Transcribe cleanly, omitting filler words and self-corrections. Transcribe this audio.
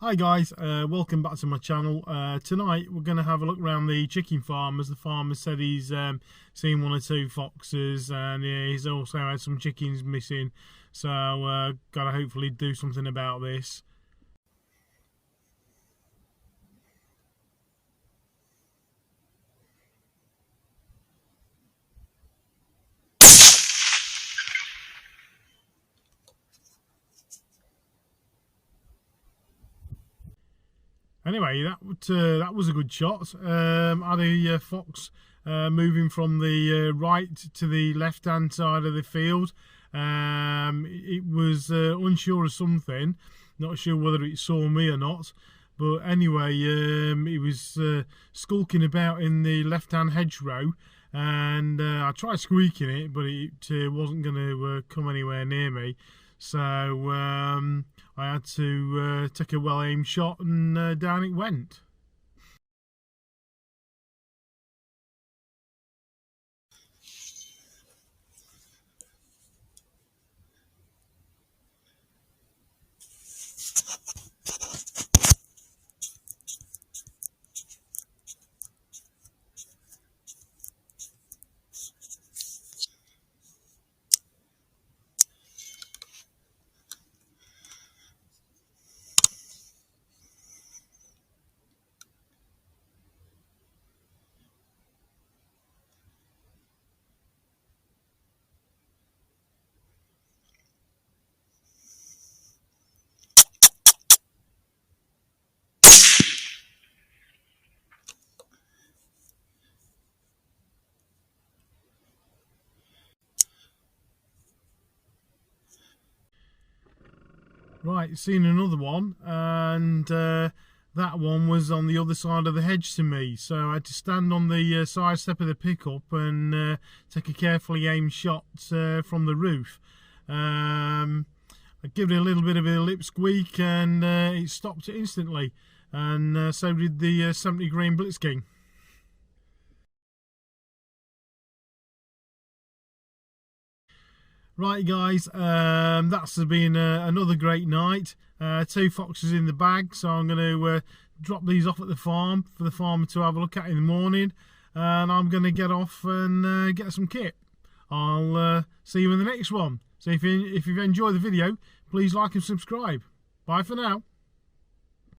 Hi guys, welcome back to my channel. Tonight we're going to have a look around the chicken farm, as the farmer said he's seen one or two foxes, and he's also had some chickens missing, so got to hopefully do something about this. Anyway, that was a good shot. Had a fox moving from the right to the left hand side of the field. It was unsure of something, not sure whether it saw me or not, but anyway, it was skulking about in the left hand hedgerow, and I tried squeaking it, but it wasn't going to come anywhere near me. So I had to take a well-aimed shot, and down it went. Right, seen another one, and that one was on the other side of the hedge to me, so I had to stand on the side step of the pickup and take a carefully aimed shot from the roof. I gave it a little bit of a lip squeak, and it stopped instantly, and so did the 70 grain Blitzking. Right guys, that's been another great night. Two foxes in the bag, so I'm going to drop these off at the farm for the farmer to have a look at in the morning, and I'm going to get off and get some kit. I'll see you in the next one. So if you've enjoyed the video, please like and subscribe. Bye for now.